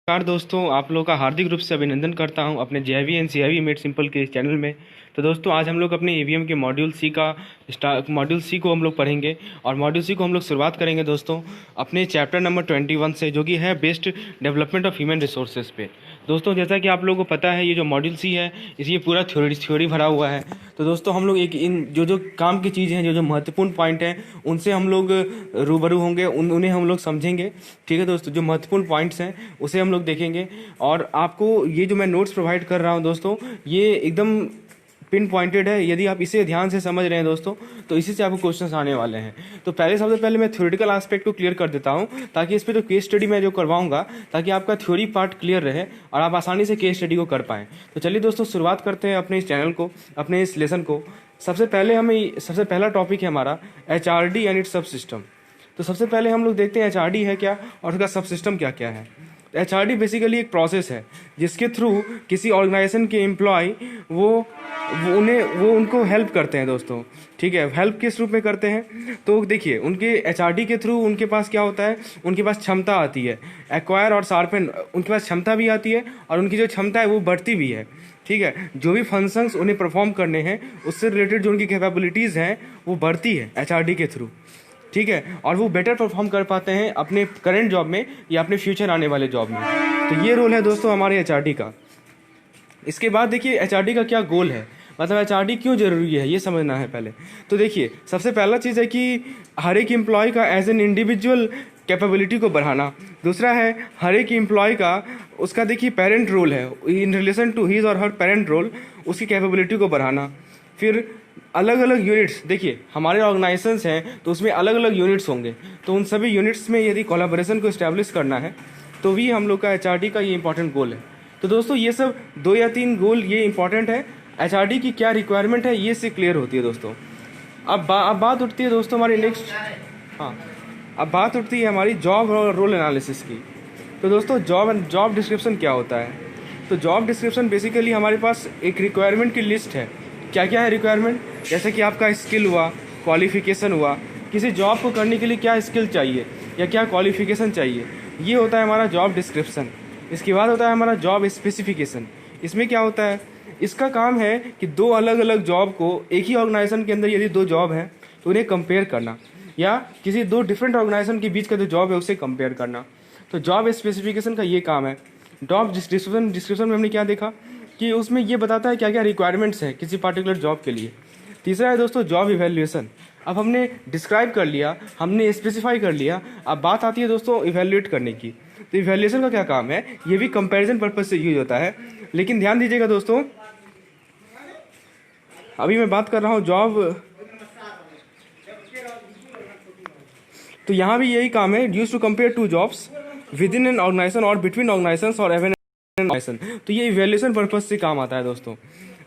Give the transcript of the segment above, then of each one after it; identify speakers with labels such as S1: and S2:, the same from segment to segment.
S1: नमस्कार दोस्तों, आप लोगों का हार्दिक रूप से अभिनंदन करता हूं अपने जेआईवी एंड सीआईवी मेड सिंपल के चैनल में। तो दोस्तों, आज हम लोग अपने ईवीएम के मॉड्यूल सी को हम लोग पढ़ेंगे। और मॉड्यूल सी को हम लोग शुरुआत करेंगे दोस्तों अपने चैप्टर नंबर 21 से, जो कि है best development of human resources पे। दोस्तों, जैसा कि आप लोगों को पता है, ये जो मॉड्यूल सी है ये पूरा थ्योरी भरा हुआ है। तो दोस्तों, हम लोग एक इन जो काम की चीज़ें हैं, जो महत्वपूर्ण पॉइंट हैं, उनसे हम लोग रूबरू होंगे, उन्हें हम लोग समझेंगे। ठीक है दोस्तों, जो महत्वपूर्ण पॉइंट्स हैं उसे हम लोग देखेंगे। और आपको ये जो मैं नोट्स प्रोवाइड कर रहा हूँ दोस्तों, ये एकदम पिन पॉइंटेड है। यदि आप इसे ध्यान से समझ रहे हैं दोस्तों, तो इसी से आपको क्वेश्चंस आने वाले हैं। तो सबसे पहले मैं थ्योरेटिकल एस्पेक्ट को क्लियर कर देता हूँ, ताकि इस पर जो केस स्टडी मैं जो करवाऊंगा, ताकि आपका थ्योरी पार्ट क्लियर रहे और आप आसानी से केस स्टडी को कर पाएँ। तो चलिए दोस्तों, शुरुआत करते हैं अपने इस चैनल को, अपने इस लेसन को। सबसे पहला टॉपिक है हमारा HRD एंड इट्स सब सिस्टम। तो सबसे पहले हम लोग देखते हैं HRD है क्या और उसका सब सिस्टम क्या क्या है। HRD बेसिकली एक प्रोसेस है जिसके थ्रू किसी ऑर्गेनाइजेशन के एम्प्लॉय वो उनको हेल्प करते हैं दोस्तों। ठीक है, हेल्प किस रूप में करते हैं? तो देखिए, उनके HRD के थ्रू उनके पास क्या होता है, उनके पास क्षमता आती है, एक्वायर और शार्पन। उनके पास क्षमता भी आती है और उनकी जो क्षमता है वो बढ़ती भी है। ठीक है, जो भी फंक्शंस उन्हें परफॉर्म करने हैं, उससे रिलेटेड जो उनकी कैपेबिलिटीज़ हैं वो बढ़ती है HRD के थ्रू। ठीक है, और वो बेटर परफॉर्म कर पाते हैं अपने करंट जॉब में या अपने फ्यूचर आने वाले जॉब में। तो ये रोल है दोस्तों हमारे HRD का। इसके बाद देखिए, HRD का क्या गोल है, मतलब HRD क्यों जरूरी है, ये समझना है पहले। तो देखिए, सबसे पहला चीज़ है कि हर एक एम्प्लॉय का एज एन इंडिविजुअल कैपेबिलिटी को बढ़ाना। दूसरा है, हर एक एम्प्लॉय का उसका देखिए पेरेंट रोल है, इन रिलेशन टू हिज और हर पेरेंट रोल, उसकी कैपेबिलिटी को बढ़ाना। फिर अलग अलग यूनिट्स, देखिए हमारे ऑर्गेनाइजेशंस हैं तो उसमें अलग अलग यूनिट्स होंगे, तो उन सभी यूनिट्स में यदि कोलैबोरेशन को इस्टेब्लिश करना है, तो भी हम लोग का HRD का ये इंपॉर्टेंट गोल है। तो दोस्तों, ये सब 2 या 3 गोल ये इंपॉर्टेंट है। HRD की क्या रिक्वायरमेंट है, ये से क्लियर होती है दोस्तों। अब बात उठती है दोस्तों हमारी नेक्स्ट, हाँ, अब बात उठती है हमारी जॉब और रोल एनालिसिस की। तो दोस्तों, जॉब डिस्क्रिप्शन क्या होता है? तो जॉब डिस्क्रिप्शन बेसिकली हमारे पास एक रिक्वायरमेंट की लिस्ट है। क्या क्या है रिक्वायरमेंट? जैसे कि आपका स्किल हुआ, क्वालिफिकेशन हुआ, किसी जॉब को करने के लिए क्या स्किल चाहिए या क्या क्वालिफिकेशन चाहिए, ये होता है हमारा जॉब डिस्क्रिप्शन। इसके बाद होता है हमारा जॉब स्पेसिफिकेशन। इसमें क्या होता है, इसका काम है कि 2 अलग अलग जॉब को, एक ही ऑर्गेनाइजेशन के अंदर यदि 2 जॉब हैं तो उन्हें कंपेयर करना, या किसी 2 डिफरेंट ऑर्गेनाइजेशन के बीच का जो जॉब है उसे कंपेयर करना। तो जॉब स्पेसिफिकेशन का ये काम है। जॉब डिस्क्रिप्शन में हमने क्या देखा कि उसमें ये बताता है क्या क्या रिक्वायरमेंट्स हैं किसी पार्टिकुलर जॉब के लिए। तीसरा है दोस्तों जॉब इवैल्यूएशन। अब हमने डिस्क्राइब कर लिया, हमने स्पेसिफाई कर लिया, अब बात आती है दोस्तों इवैल्यूएट करने की। तो इवैल्यूएशन का क्या काम है, ये भी कंपैरिजन पर्पज से यूज होता है। लेकिन ध्यान दीजिएगा दोस्तों, अभी मैं बात कर रहा हूँ जॉब, तो यहाँ भी यही काम है, use to compare 2 jobs within an organisation और बिटवीन ऑर्गेनाइजेशंस और एवन ऑर्गेनाइजेशन। तो ये इवैल्यूएशन पर्पज से काम आता है दोस्तों।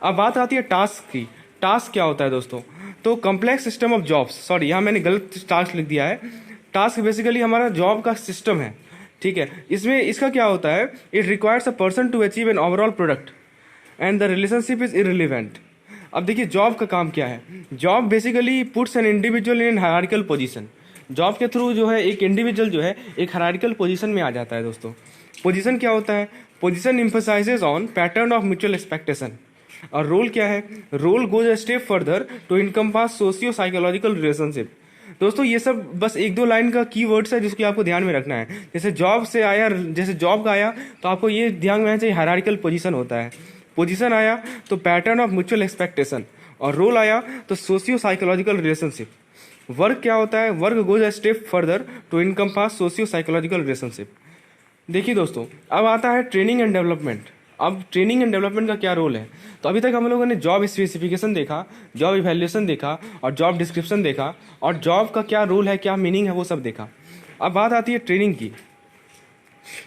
S1: अब बात आती है टास्क की। टास्क क्या होता है दोस्तों? तो complex system of jobs, sorry यहाँ मैंने गलत टास्क लिख दिया है। टास्क बेसिकली हमारा जॉब का सिस्टम है। ठीक है, इसमें इसका क्या होता है, it requires a person to achieve an overall product and the relationship is irrelevant. अब देखिए, जॉब का काम क्या है। Job basically puts an individual in hierarchical position. Job के थ्रू जो है एक इंडिविजुअल जो है एक हायरार्किकल पोजीशन में आ जाता है दोस्तों। पोजीशन क्या होता है? Position emphasises on pattern of mutual expectation. और रोल क्या है? Role goes a step further to encompass socio psychological relationship. दोस्तों, ये सब बस 1-2 लाइन का कीवर्ड्स है जिसको आपको ध्यान में रखना है। जैसे जॉब से आया, जैसे जॉब का आया तो आपको ये ध्यान में आना चाहिए हायरार्किकल पोजीशन होता है। पोजीशन आया तो पैटर्न ऑफ म्यूचुअल एक्सपेक्टेशन, और रोल आया तो सोशियो साइकोलॉजिकल रिलेशनशिप। वर्क क्या होता है? Work goes a step further to encompass socio psychological relationship. देखिए दोस्तों, अब आता है ट्रेनिंग एंड डेवलपमेंट। अब ट्रेनिंग एंड डेवलपमेंट का क्या रोल है? तो अभी तक हम लोगों ने जॉब स्पेसिफिकेशन देखा, जॉब इवैल्यूएशन देखा और जॉब डिस्क्रिप्शन देखा, और जॉब का क्या रोल है, क्या मीनिंग है, वो सब देखा। अब बात आती है ट्रेनिंग की।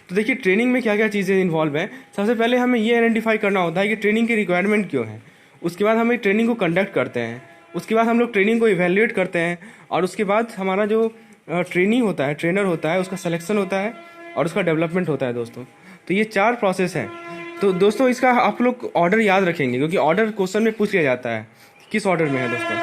S1: तो देखिए, ट्रेनिंग में क्या क्या चीज़ें इन्वॉल्व हैं। सबसे पहले हमें ये आइडेंटिफाई करना होता है कि ट्रेनिंग की रिक्वायरमेंट क्यों है। उसके बाद हम ट्रेनिंग को कंडक्ट करते हैं, उसके बाद हम लोग ट्रेनिंग को इवैल्यूएट करते हैं, और उसके बाद हमारा जो ट्रेनी होता है, ट्रेनर होता है, उसका सिलेक्शन होता है और उसका डेवलपमेंट होता है दोस्तों। तो ये 4 प्रोसेस हैं। तो दोस्तों, इसका आप लोग ऑर्डर याद रखेंगे, क्योंकि ऑर्डर क्वेश्चन में पूछ लिया जाता है किस ऑर्डर में है दोस्तों।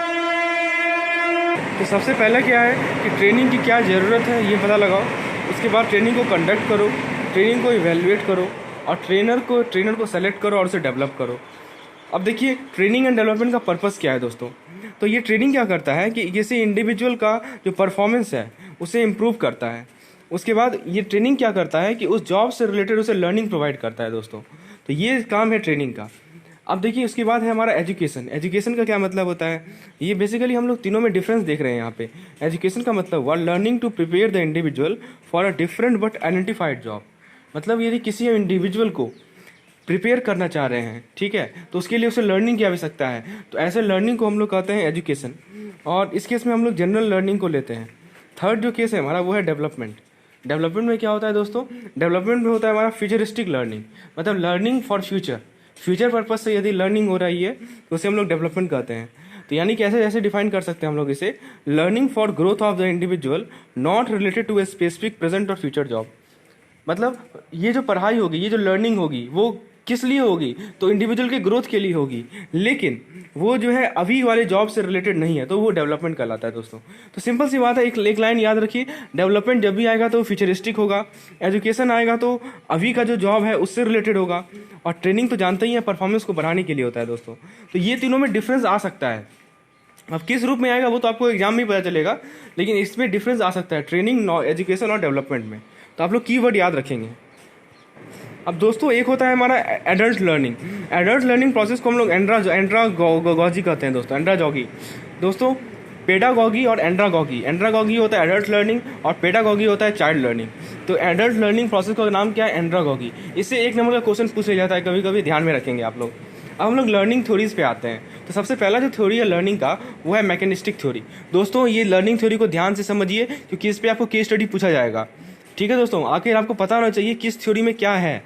S1: तो सबसे पहले क्या है कि ट्रेनिंग की क्या ज़रूरत है ये पता लगाओ। उसके बाद ट्रेनिंग को कंडक्ट करो, ट्रेनिंग को इवेल्युएट करो और ट्रेनर को सेलेक्ट करो और उसे डेवलप करो। अब देखिए ट्रेनिंग एंड डेवलपमेंट का पर्पस क्या है दोस्तों। तो ये ट्रेनिंग क्या करता है कि किसी इंडिविजुअल का जो परफॉर्मेंस है उसे इम्प्रूव करता है। उसके बाद ये ट्रेनिंग क्या करता है कि उस जॉब से रिलेटेड उसे लर्निंग प्रोवाइड करता है दोस्तों। तो ये काम है ट्रेनिंग का। अब देखिए उसके बाद है हमारा एजुकेशन। एजुकेशन का क्या मतलब होता है, ये बेसिकली हम लोग तीनों में डिफरेंस देख रहे हैं यहाँ पे। एजुकेशन का मतलब हुआ learning to prepare the individual for a different but identified job. मतलब यदि किसी इंडिविजुअल को प्रिपेयर करना चाह रहे हैं, ठीक है, तो उसके लिए उसे लर्निंग की आवश्यकता है। तो ऐसे लर्निंग को हम लोग कहते हैं एजुकेशन। और इस केस में हम लोग जनरल लर्निंग को लेते हैं। थर्ड जो केस है हमारा वो है डेवलपमेंट। डेवलपमेंट में क्या होता है दोस्तों, डेवलपमेंट में होता है हमारा फ्यूचरिस्टिक लर्निंग, मतलब लर्निंग फॉर फ्यूचर पर्पज से यदि लर्निंग हो रही है तो उसे हम लोग डेवलपमेंट कहते हैं। तो यानी कि ऐसे ऐसे डिफाइन कर सकते हैं हम लोग इसे, learning for growth of the individual not related to a specific present और फ्यूचर जॉब। मतलब ये जो पढ़ाई होगी, ये जो लर्निंग होगी वो किस लिए होगी, तो इंडिविजुअल के ग्रोथ के लिए होगी, लेकिन वो जो है अभी वाले जॉब से रिलेटेड नहीं है, तो वो डेवलपमेंट कहलाता है दोस्तों। तो सिंपल सी बात है, एक लाइन याद रखिए, डेवलपमेंट जब भी आएगा तो फ्यूचरिस्टिक होगा, एजुकेशन आएगा तो अभी का जो जॉब है उससे रिलेटेड होगा, और ट्रेनिंग तो जानते ही है परफॉर्मेंस को बढ़ाने के लिए होता है दोस्तों। तो ये तीनों में डिफरेंस आ सकता है। अब किस रूप में आएगा वो तो आपको एग्जाम में पता चलेगा, लेकिन इसमें डिफरेंस आ सकता है ट्रेनिंग, एजुकेशन और डेवलपमेंट में। तो आप लोग कीवर्ड याद रखेंगे। अब दोस्तों एक होता है हमारा adult learning. Adult learning process को हम लोग एंड्रागॉजी कहते हैं दोस्तों, एंड्रागॉगी। दोस्तों पेडागॉगी और एंड्रागॉगी, एंड्रागॉगी होता है एडल्ट लर्निंग और पेडागॉगी होता है चाइल्ड लर्निंग। तो एडल्ट लर्निंग प्रोसेस का नाम क्या है, एंड्रागॉगी। इससे एक नंबर का क्वेश्चन पूछ लिया जाता है कभी कभी, ध्यान में रखेंगे आप लोग। अब हम लोग लर्निंग थ्योरीज पे आते हैं। तो सबसे पहला जो थ्योरी है लर्निंग का वो है मैकेनिस्टिक थ्योरी। दोस्तों ये लर्निंग थ्योरी को ध्यान से समझिए क्योंकि इस पर आपको केस स्टडी पूछा जाएगा, ठीक है दोस्तों। आखिर आपको पता होना चाहिए किस थ्योरी में क्या है।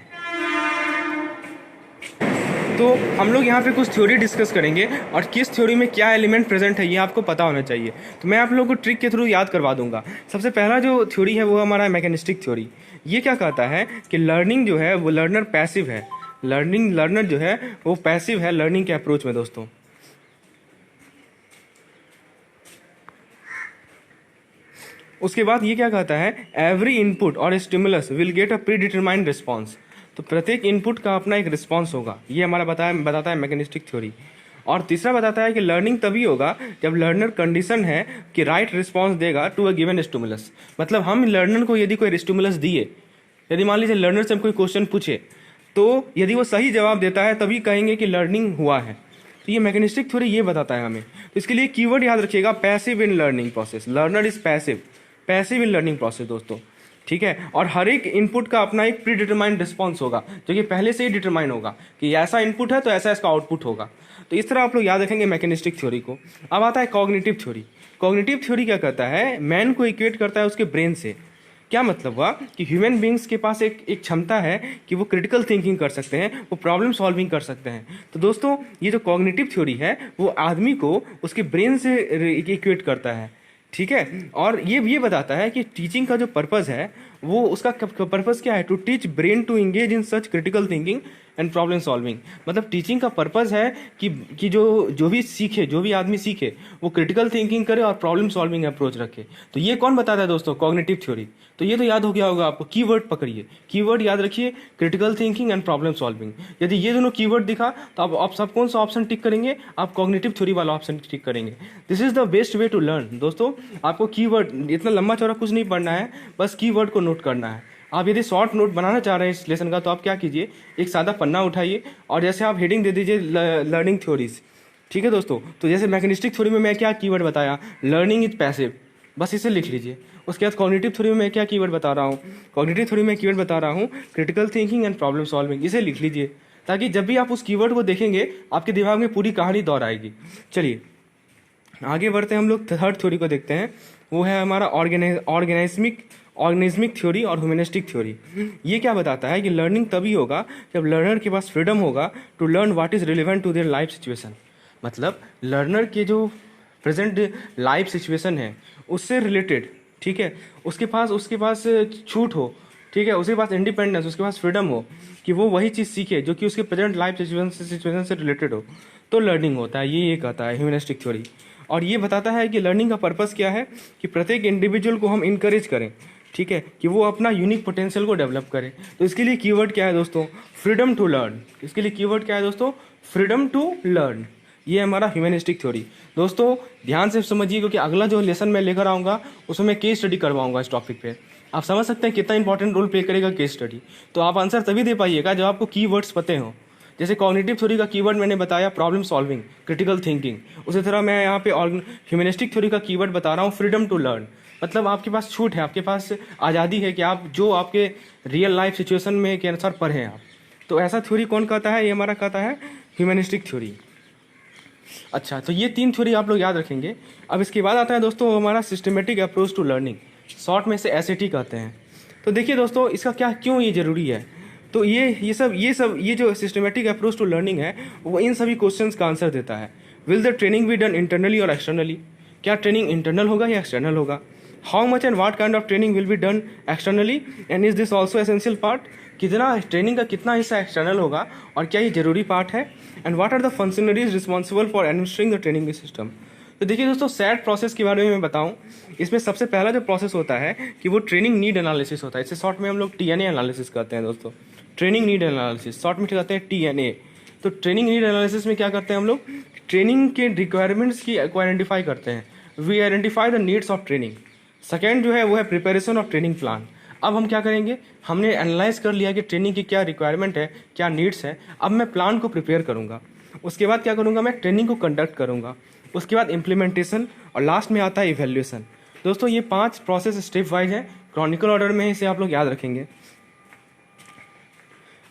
S1: तो हम लोग यहाँ पे कुछ थ्योरी डिस्कस करेंगे और किस थ्योरी में क्या एलिमेंट प्रेजेंट है ये आपको पता होना चाहिए। तो मैं आप लोगों को ट्रिक के थ्रू याद करवा दूंगा। सबसे पहला जो थ्योरी है वो हमारा मैकेनिस्टिक थ्योरी। ये क्या कहता है कि लर्निंग जो है वो लर्नर पैसिव है। लर्नर जो है वो पैसिव है लर्निंग के अप्रोच में दोस्तों। उसके बाद ये क्या कहता है, एवरी इनपुट और stimulus will get a pre determined response. तो प्रत्येक इनपुट का अपना एक रिस्पॉन्स होगा, ये हमारा बताता है मैकेनिस्टिक थ्योरी। और तीसरा बताता है कि लर्निंग तभी होगा जब लर्नर कंडीशन है कि राइट रिस्पॉन्स देगा टू अ गिवन स्टिमुलस। मतलब हम लर्नर को यदि कोई स्टिमुलस दिए, यदि मान लीजिए लर्नर से हम कोई क्वेश्चन पूछे, तो यदि वो सही जवाब देता है तभी कहेंगे कि लर्निंग हुआ है। तो ये मैकेनिस्टिक थ्योरी ये बताता है हमें। तो इसके लिए कीवर्ड याद रखिएगा, passive in learning process. Learner is passive in learning process दोस्तों, ठीक है। और हर एक इनपुट का अपना एक प्री डिटरमाइंड रिस्पॉन्स होगा जो कि पहले से ही डिटरमाइन होगा कि ऐसा इनपुट है तो ऐसा इसका आउटपुट होगा। तो इस तरह आप लोग याद रखेंगे मैकेनिस्टिक थ्योरी को। अब आता है कॉग्निटिव थ्योरी। कॉग्निटिव थ्योरी क्या कहता है, मैन को इक्वेट करता है उसके ब्रेन से। क्या मतलब हुआ कि ह्यूमन बींग्स के पास एक क्षमता है कि वो क्रिटिकल थिंकिंग कर सकते हैं, वो प्रॉब्लम सॉल्विंग कर सकते हैं। तो दोस्तों ये जो कॉग्निटिव थ्योरी है वो आदमी को उसके ब्रेन से इक्वेट करता है, ठीक है। और ये बताता है कि टीचिंग का जो पर्पस है वो उसका पर्पस क्या है, to teach brain to engage in such critical thinking and problem solving. मतलब टीचिंग का पर्पस है कि जो भी सीखे, जो भी आदमी सीखे वो क्रिटिकल थिंकिंग करे और प्रॉब्लम सॉल्विंग अप्रोच रखे। तो ये कौन बताता है दोस्तों, कॉग्निटिव थ्योरी। तो ये तो याद हो गया होगा आपको, कीवर्ड पकड़िए, कीवर्ड याद रखिए, critical thinking and problem solving. यदि ये दोनों कीवर्ड दिखा तो आप सब कौन सा ऑप्शन टिक करेंगे, आप कॉग्निटिव थ्योरी वाला ऑप्शन टिक करेंगे। This is the best way to learn दोस्तों। आपको कीवर्ड इतना लंबा चौड़ा कुछ नहीं पढ़ना है, बस कीवर्ड को नोट करना है। आप यदि शॉर्ट नोट बनाना चाह रहे हैं इस लेसन का तो आप क्या कीजिए, एक सादा पन्ना उठाइए और जैसे आप हेडिंग दे दीजिए लर्निंग थ्योरीज, ठीक है दोस्तों। तो जैसे मैकेनिस्टिक थ्योरी में मैं क्या कीवर्ड बताया, लर्निंग इज पैसिव, बस इसे लिख लीजिए। उसके बाद कॉग्निटिव थ्योरी में मैं क्या कीवर्ड बता रहा हूँ, कॉग्निटिव थ्योरी में कीवर्ड बता रहा हूँ critical thinking and problem solving, इसे लिख लीजिए ताकि जब भी आप उस कीवर्ड को देखेंगे आपके दिमाग में पूरी कहानी दौड़ आएगी। चलिए आगे बढ़ते हैं, हम लोग थर्ड थ्योरी को देखते हैं। वो है हमारा ऑर्गेनिज्मिक थ्योरी और ह्यूमनिस्टिक थ्योरी। ये क्या बताता है कि लर्निंग तभी होगा जब लर्नर के पास फ्रीडम होगा to learn what is relevant to their life situation. मतलब लर्नर के जो प्रेजेंट लाइफ सिचुएशन है उससे रिलेटेड, ठीक है, उसके पास छूट हो, ठीक है, उसके पास इंडिपेंडेंस, उसके पास फ्रीडम हो कि वो वही चीज़ सीखे जो कि उसके प्रेजेंट लाइफ सिचुएशन से रिलेटेड हो, तो लर्निंग होता है। ये कहता है ह्यूमनिस्टिक थ्योरी। और ये बताता है कि लर्निंग का पर्पस क्या है कि प्रत्येक इंडिविजुअल को हम इनकरेज करें ठीक है, कि वो अपना यूनिक पोटेंशियल को डेवलप करे। तो इसके लिए कीवर्ड क्या है दोस्तों? Freedom to learn. इसके लिए कीवर्ड क्या है दोस्तों? Freedom to learn. ये हमारा ह्यूमनिस्टिक थ्योरी। दोस्तों ध्यान से समझिए, क्योंकि अगला जो लेसन मैं लेकर आऊँगा उसमें मैं केस स्टडी करवाऊंगा इस टॉपिक पे। आप समझ सकते हैं कितना इंपॉर्टेंट रोल प्ले करेगा केस स्टडी। तो आप आंसर तभी दे पाइएगा जब आपको कीवर्ड्स पते हों। जैसे कॉग्निटिव थ्योरी का कीवर्ड मैंने बताया प्रॉब्लम सॉल्विंग, क्रिटिकल थिंकिंग। उसी तरह मैं यहाँ पे ह्यूमनिस्टिक थ्योरी का कीवर्ड बता रहा हूँ फ्रीडम टू लर्न। मतलब आपके पास छूट है, आपके पास आज़ादी है कि आप जो आपके रियल लाइफ सिचुएशन में के अनुसार पढ़ें आप। तो ऐसा थ्योरी कौन कहता है? ये हमारा कहता है ह्यूमनिस्टिक थ्योरी। अच्छा, तो ये 3 थ्योरी आप लोग याद रखेंगे। अब इसके बाद आता है दोस्तों हमारा systematic approach to learning, short में से SAT कहते हैं। तो देखिए दोस्तों इसका क्या क्यों ये ज़रूरी है। तो ये जो सिस्टमेटिक अप्रोच टू लर्निंग है वो इन सभी क्वेश्चंस का आंसर देता है। Will the training be done internally और एक्सटर्नली? क्या ट्रेनिंग इंटरनल होगा या एक्सटर्नल होगा? How much and what kind of training will be done externally and is this also essential part? कितना ट्रेनिंग का कितना हिस्सा एक्सटर्नल होगा और क्या ये जरूरी पार्ट है? And what are the functionaries responsible for administering the training system? तो देखिए दोस्तों सैट प्रोसेस के बारे में मैं बताऊं, इसमें सबसे पहला जो प्रोसेस होता है कि वो ट्रेनिंग नीड एनालिसिस होता है। इसे शॉर्ट में हम लोग TNA एनालिसिस कहते हैं दोस्तों, ट्रेनिंग नीड एनालिसिस, शॉर्ट में कहते हैं TNA। तो ट्रेनिंग नीड एनालिसिस में क्या करते हैं हम लोग? ट्रेनिंग के रिक्वायरमेंट्स की आइडेंटिफाई करते हैं। We identify the needs of training. Second जो है वो है प्रिपरेशन ऑफ ट्रेनिंग प्लान। अब हम क्या करेंगे? हमने एनालाइज कर लिया कि ट्रेनिंग की क्या रिक्वायरमेंट है, क्या नीड्स है। अब मैं प्लान को प्रिपेयर करूँगा। उसके बाद क्या करूँगा? मैं ट्रेनिंग को कंडक्ट करूँगा। उसके बाद इम्प्लीमेंटेशन और लास्ट में आता है इवैल्यूएशन। दोस्तों ये 5 प्रोसेस स्टेप वाइज है, क्रॉनिकल ऑर्डर में, इसे आप लोग याद रखेंगे।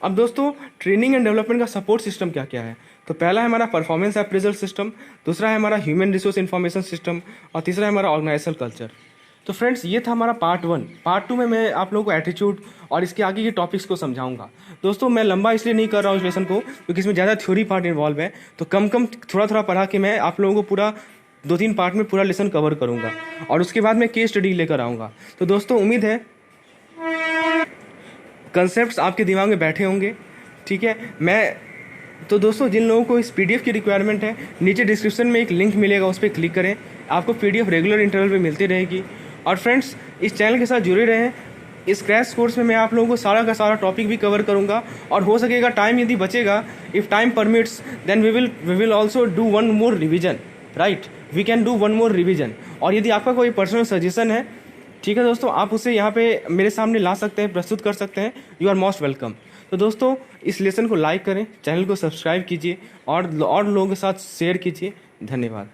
S1: अब दोस्तों ट्रेनिंग एंड डेवलपमेंट का सपोर्ट सिस्टम क्या क्या है? तो पहला है हमारा परफॉर्मेंस अप्रेजल सिस्टम, दूसरा है हमारा ह्यूमन रिसोर्स इन्फॉर्मेशन सिस्टम और तीसरा है हमारा ऑर्गेनाइजेशनल कल्चर। तो फ्रेंड्स ये था हमारा पार्ट 1। पार्ट 2 में मैं आप लोगों को एटीट्यूड और इसके आगे के टॉपिक्स को समझाऊंगा। दोस्तों मैं लंबा इसलिए नहीं कर रहा हूँ इस लेसन को क्योंकि इसमें ज़्यादा थ्योरी पार्ट इन्वॉल्व है। तो कम थोड़ा थोड़ा पढ़ा के मैं आप लोगों को पूरा 2-3 पार्ट में पूरा लेसन कवर करूँगा और उसके बाद मैं केस स्टडी लेकर आऊँगा। तो दोस्तों उम्मीद है कंसेप्ट्स आपके दिमाग में बैठे होंगे, ठीक है। तो दोस्तों जिन लोगों को इस PDF की रिक्वायरमेंट है, नीचे डिस्क्रिप्शन में एक लिंक मिलेगा, उस पर क्लिक करें। आपको PDF रेगुलर इंटरवल पे मिलती रहेगी। और फ्रेंड्स इस चैनल के साथ जुड़े रहें। इस क्रैश कोर्स में मैं आप लोगों को सारा का सारा टॉपिक भी कवर करूंगा और हो सकेगा टाइम यदि बचेगा, if time permits, then we will also do one more revision, right. We can do one more revision. और यदि आपका कोई पर्सनल सजेशन है, ठीक है दोस्तों, आप उसे यहाँ पे मेरे सामने ला सकते हैं, प्रस्तुत कर सकते हैं। You are most welcome. तो दोस्तों इस लेसन को लाइक करें, चैनल को सब्सक्राइब कीजिए और लोगों के साथ शेयर कीजिए। धन्यवाद।